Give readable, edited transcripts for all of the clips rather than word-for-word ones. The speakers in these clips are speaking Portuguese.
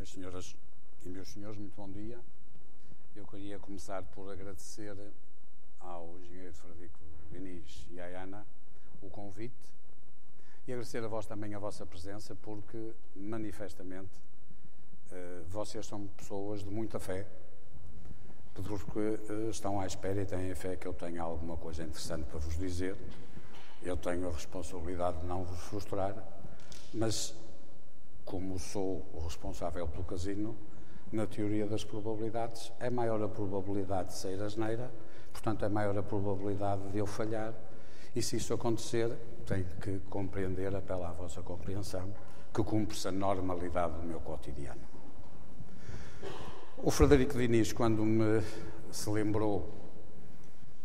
Minhas senhoras e meus senhores, muito bom dia. Eu queria começar por agradecer ao engenheiro Frederico Diniz e à Ana o convite e agradecer a vós também a vossa presença, porque manifestamente vocês são pessoas de muita fé, porque estão à espera e têm a fé que eu tenha alguma coisa interessante para vos dizer. Eu tenho a responsabilidade de não vos frustrar, mas como sou o responsável pelo casino, na teoria das probabilidades, é maior a probabilidade de sair asneira, portanto é maior a probabilidade de eu falhar, e se isso acontecer, tenho que compreender, apelo à vossa compreensão, que cumpre-se a normalidade do meu cotidiano. O Frederico Diniz, quando se lembrou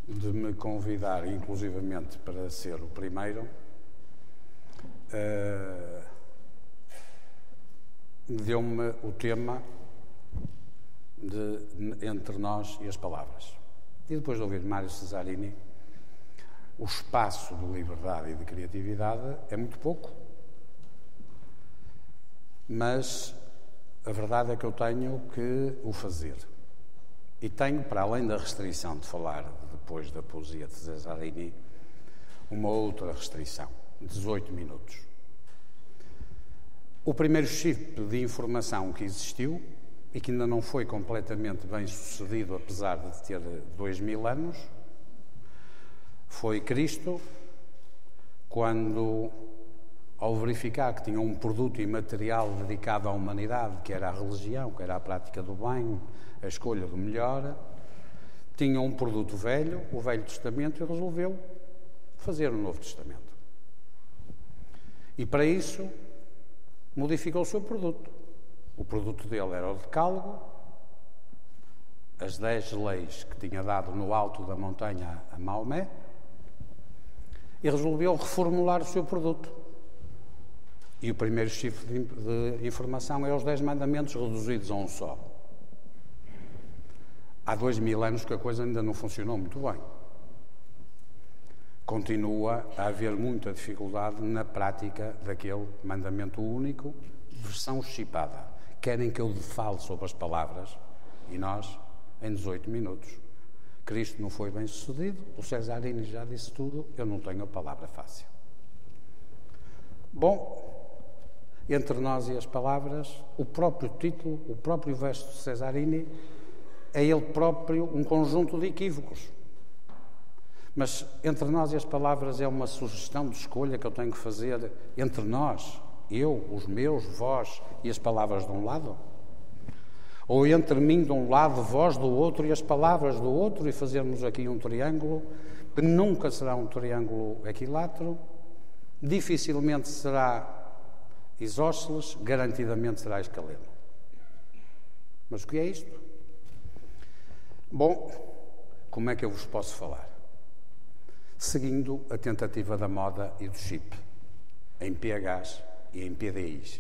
de me convidar, inclusivamente, para ser o primeiro, deu-me o tema de Entre Nós e as Palavras. E depois de ouvir Mário Cesarini, o espaço de liberdade e de criatividade é muito pouco. Mas a verdade é que eu tenho que o fazer. E tenho, para além da restrição de falar depois da poesia de Cesarini, uma outra restrição, 18 minutos. O primeiro chip de informação que existiu e que ainda não foi completamente bem sucedido, apesar de ter 2000 anos, foi Cristo, quando, ao verificar que tinha um produto imaterial dedicado à humanidade, que era a religião, que era a prática do bem, a escolha do melhor, tinha um produto velho, o Velho Testamento, e resolveu fazer um Novo Testamento. E para isso modificou o seu produto. O produto dele era o decálogo, as 10 leis que tinha dado no alto da montanha a Maomé, e resolveu reformular o seu produto. E o primeiro chifre de informação é os 10 mandamentos reduzidos a um só. Há 2000 anos que a coisa ainda não funcionou muito bem. Continua a haver muita dificuldade na prática daquele mandamento único, versão chipada. Querem que eu fale sobre as palavras, e nós, em 18 minutos. Cristo não foi bem sucedido, o Cesarini já disse tudo, eu não tenho a palavra fácil. Bom, Entre Nós e as Palavras, o próprio título, o próprio verso de Cesarini, é ele próprio um conjunto de equívocos. Mas Entre Nós e as Palavras é uma sugestão de escolha que eu tenho que fazer entre nós, eu, os meus, vós e as palavras de um lado? Ou entre mim de um lado, vós do outro e as palavras do outro, e fazermos aqui um triângulo que nunca será um triângulo equilátero, dificilmente será isósceles, garantidamente será escaleno. Mas o que é isto? Bom, como é que eu vos posso falar? Seguindo a tentativa da moda e do chip, em PHs e em PDIs.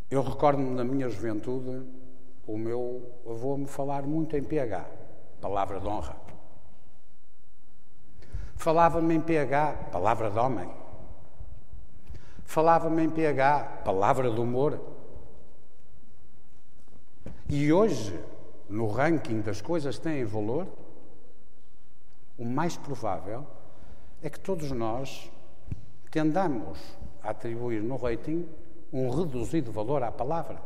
Eu recordo-me na minha juventude, o meu avô me falar muito em PH, palavra de honra. Falava-me em PH, palavra de homem. Falava-me em PH, palavra de humor. E hoje, no ranking das coisas que têm valor, o mais provável é que todos nós tendamos a atribuir no rating um reduzido valor à palavra.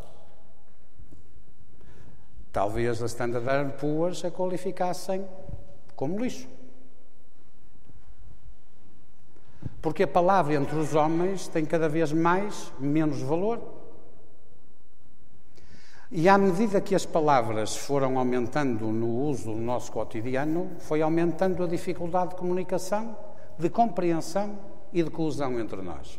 Talvez a Standard & Poor's a qualificassem como lixo. Porque a palavra entre os homens tem cada vez menos valor. E à medida que as palavras foram aumentando no uso do nosso cotidiano, foi aumentando a dificuldade de comunicação, de compreensão e de coesão entre nós.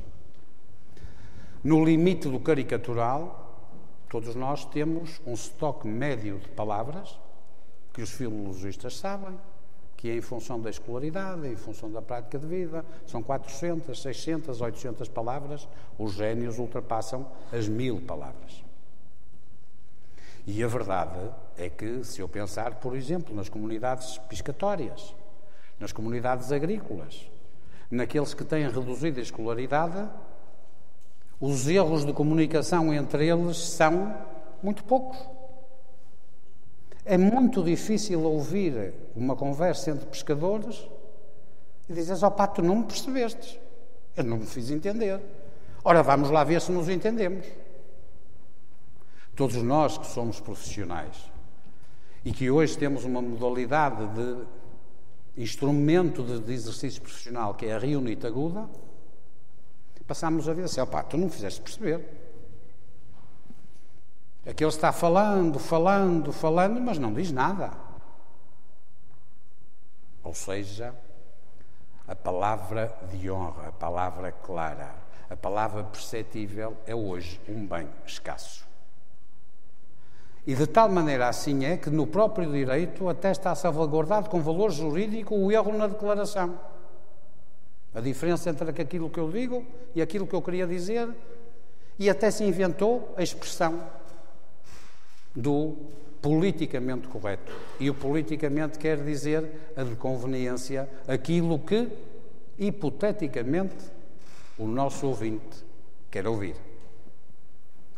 No limite do caricatural, todos nós temos um estoque médio de palavras, que os filologistas sabem, que é em função da escolaridade, em função da prática de vida, são 400, 600, 800 palavras, os génios ultrapassam as 1000 palavras. E a verdade é que, se eu pensar, por exemplo, nas comunidades piscatórias, nas comunidades agrícolas, naqueles que têm reduzida escolaridade, Os erros de comunicação entre eles são muito poucos. É muito difícil ouvir uma conversa entre pescadores e dizes: ó pá, tu não me percebestes, eu não me fiz entender. Ora, vamos lá ver se nos entendemos. Todos nós que somos profissionais e que hoje temos uma modalidade de instrumento de exercício profissional que é a reunite aguda, passámos a ver assim: ó pá, tu não me fizeste perceber. Aquele está falando, mas não diz nada. Ou seja, a palavra de honra, a palavra clara, a palavra perceptível é hoje um bem escasso. E de tal maneira assim é que no próprio direito até está salvaguardado com valor jurídico o erro na declaração. A diferença entre aquilo que eu digo e aquilo que eu queria dizer, e até se inventou a expressão do politicamente correto. E o politicamente quer dizer a de conveniência, aquilo que, hipoteticamente, o nosso ouvinte quer ouvir.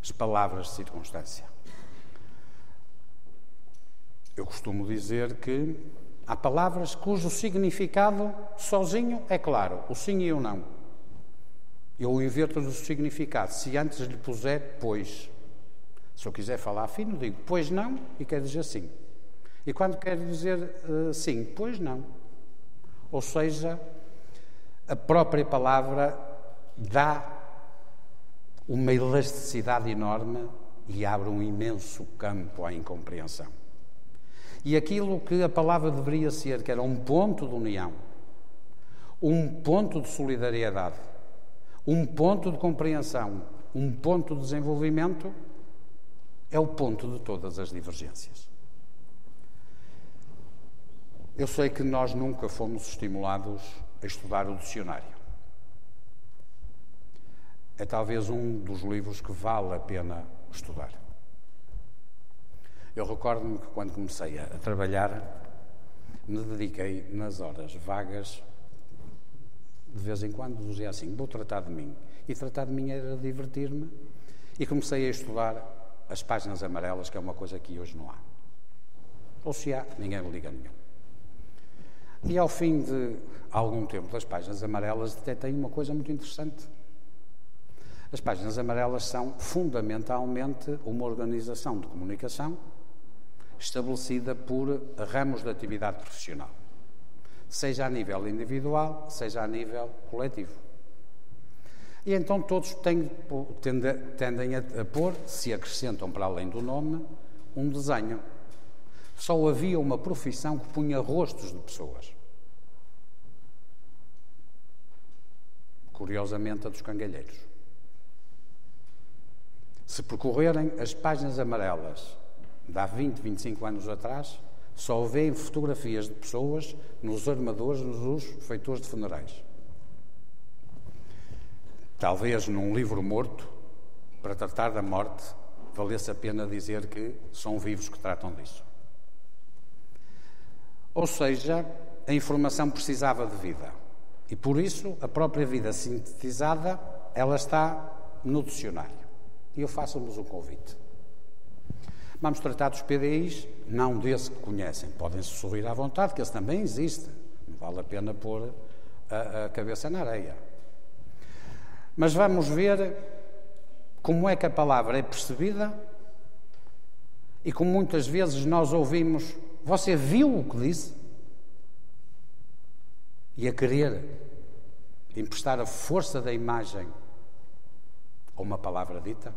As palavras de circunstância. Eu costumo dizer que há palavras cujo significado sozinho é claro, o sim e o não. Eu inverto o significado. Se antes lhe puser pois. Se eu quiser falar fino, digo pois não e quer dizer sim. E quando quer dizer sim, pois não. Ou seja, a própria palavra dá uma elasticidade enorme e abre um imenso campo à incompreensão. E aquilo que a palavra deveria ser, que era um ponto de união, um ponto de solidariedade, um ponto de compreensão, um ponto de desenvolvimento, é o ponto de todas as divergências. Eu sei que nós nunca fomos estimulados a estudar o dicionário. É talvez um dos livros que vale a pena estudar. Eu recordo-me que quando comecei a trabalhar, me dediquei nas horas vagas, de vez em quando dizia assim: vou tratar de mim. E tratar de mim era divertir-me, e comecei a estudar as páginas amarelas, que é uma coisa que hoje não há. Ou se há, ninguém me liga nenhum. E ao fim de algum tempo das páginas amarelas, detectei uma coisa muito interessante. As páginas amarelas são fundamentalmente uma organização de comunicação estabelecida por ramos de atividade profissional, seja a nível individual, seja a nível coletivo. E então todos tendem a pôr, se acrescentam para além do nome, um desenho. Só havia uma profissão que punha rostos de pessoas. Curiosamente, a dos cangalheiros. Se percorrerem as páginas amarelas de há 20, 25 anos atrás, só veem fotografias de pessoas nos armadores, nos feitores de funerais. Talvez num livro morto, para tratar da morte, valesse a pena dizer que são vivos que tratam disso. Ou seja, a informação precisava de vida. E por isso, a própria vida sintetizada, ela está no dicionário. E eu faço-vos um convite. Vamos tratar dos PDIs, não desse que conhecem. Podem-se sorrir à vontade, que esse também existe. Não vale a pena pôr a cabeça na areia. Mas vamos ver como é que a palavra é percebida e como muitas vezes nós ouvimos: você viu o que disse? E a querer emprestar a força da imagem a uma palavra dita.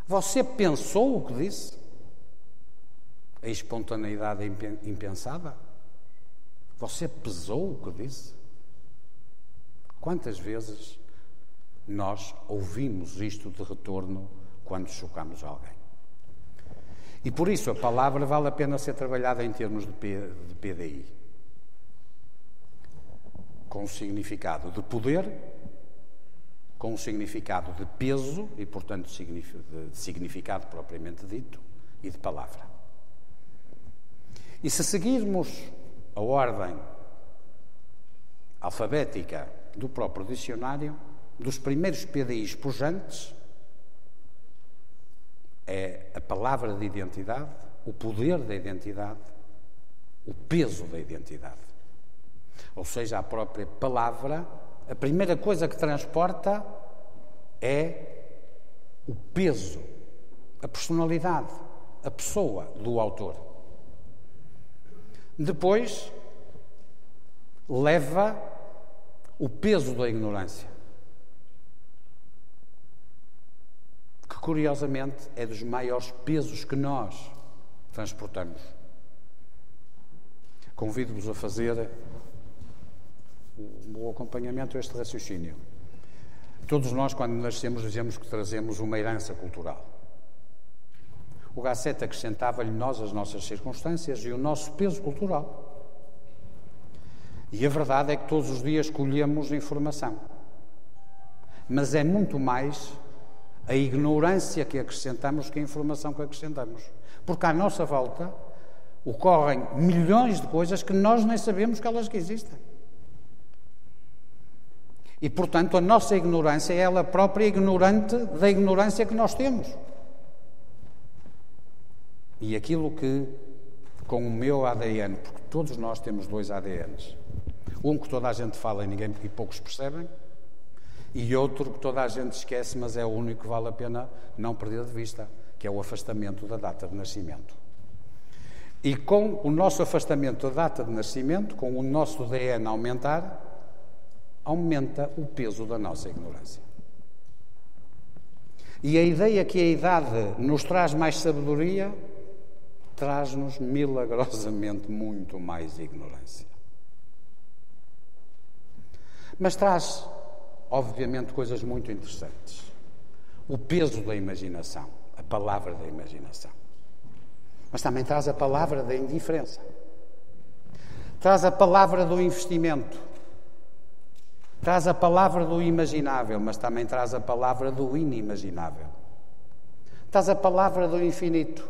Você pensou o que disse? A espontaneidade impensada? Você pesou o que disse? Quantas vezes nós ouvimos isto de retorno quando chocamos alguém? E por isso a palavra vale a pena ser trabalhada em termos de PDI. Com o significado de poder, com o significado de peso e, portanto, de significado propriamente dito e de palavra. E se seguirmos a ordem alfabética do próprio dicionário, dos primeiros PDIs pujantes é a palavra de identidade, o poder da identidade, o peso da identidade. Ou seja, a própria palavra, a primeira coisa que transporta é o peso, a personalidade, a pessoa do autor. Depois, leva o peso da ignorância, que curiosamente é dos maiores pesos que nós transportamos. Convido-vos a fazer o acompanhamento a este raciocínio. Todos nós, quando nascemos, dizemos que trazemos uma herança cultural. O Gasset acrescentava-lhe nós as nossas circunstâncias e o nosso peso cultural. E a verdade é que todos os dias colhemos informação. Mas é muito mais a ignorância que acrescentamos que a informação que acrescentamos. Porque à nossa volta ocorrem milhões de coisas que nós nem sabemos que elas que existem. E, portanto, a nossa ignorância é ela própria ignorante da ignorância que nós temos. E aquilo que, com o meu ADN, porque todos nós temos 2 ADNs, um que toda a gente fala e poucos percebem, e outro que toda a gente esquece, mas é o único que vale a pena não perder de vista, que é o afastamento da data de nascimento. E com o nosso afastamento da data de nascimento, com o nosso DNA aumentar, aumenta o peso da nossa ignorância. E a ideia que a idade nos traz mais sabedoria, traz-nos milagrosamente muito mais ignorância. Mas traz, obviamente, coisas muito interessantes. O peso da imaginação, a palavra da imaginação. Mas também traz a palavra da indiferença. Traz a palavra do investimento. Traz a palavra do imaginável, mas também traz a palavra do inimaginável. Traz a palavra do infinito,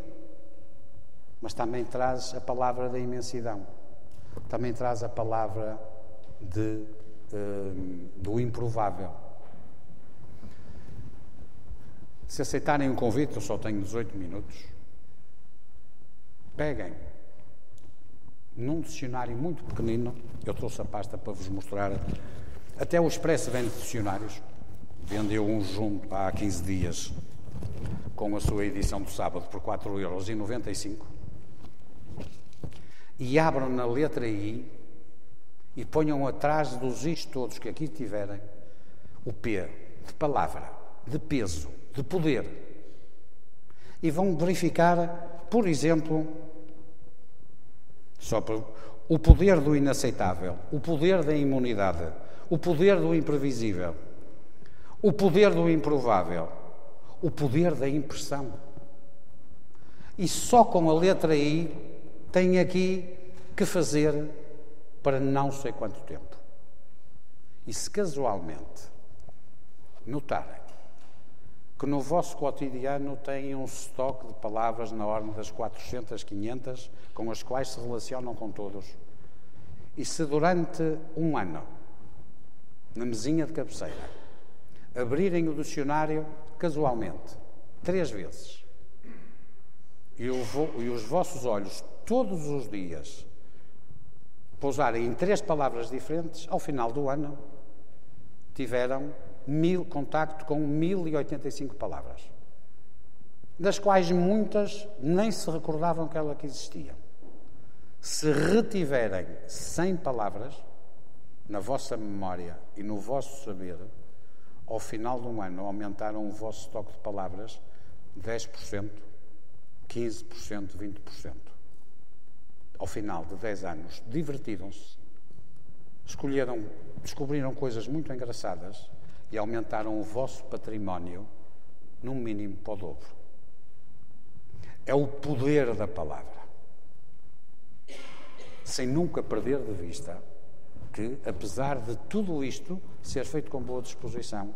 mas também traz a palavra da imensidão. Também traz a palavra do improvável. Se aceitarem um convite, eu só tenho 18 minutos, peguem num dicionário muito pequenino, eu trouxe a pasta para vos mostrar. Até o Expresso vende dicionários. Vendeu um junto há 15 dias com a sua edição do sábado por 4,95€. E abram na letra I e ponham atrás dos Is todos que aqui tiverem o P de palavra, de peso, de poder. E vão verificar, por exemplo, o poder do inaceitável, o poder da imunidade, o poder do imprevisível, o poder do improvável, o poder da impressão. E só com a letra I tem aqui que fazer para não sei quanto tempo. E se casualmente notarem que no vosso cotidiano têm um estoque de palavras na ordem das 400, 500, com as quais se relacionam com todos, e se durante um ano, na mesinha de cabeceira, abrirem o dicionário casualmente, 3 vezes, e os vossos olhos todos os dias pousarem em 3 palavras diferentes, ao final do ano tiveram contacto com 1085 palavras, das quais muitas nem se recordavam que elas existiam. Se retiverem 100 palavras na vossa memória e no vosso saber, ao final de um ano aumentaram o vosso estoque de palavras 10%, 15%, 20%. Ao final de 10 anos, divertiram-se, descobriram coisas muito engraçadas e aumentaram o vosso património, no mínimo, para o dobro. É o poder da palavra. Sem nunca perder de vista que, apesar de tudo isto ser feito com boa disposição,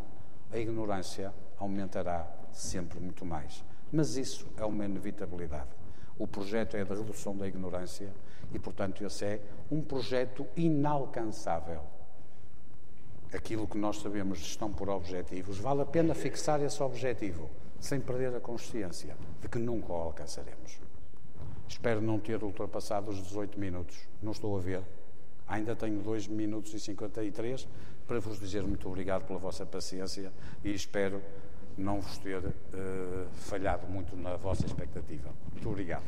a ignorância aumentará sempre muito mais. Mas isso é uma inevitabilidade. O projeto é de redução da ignorância e, portanto, esse é um projeto inalcançável. aquilo que nós sabemos de gestão por objetivos, vale a pena fixar esse objetivo, sem perder a consciência de que nunca o alcançaremos. Espero não ter ultrapassado os 18 minutos. Não estou a ver. Ainda tenho 2 minutos e 53 para vos dizer muito obrigado pela vossa paciência e espero não vos ter falhado muito na vossa expectativa. Muito obrigado.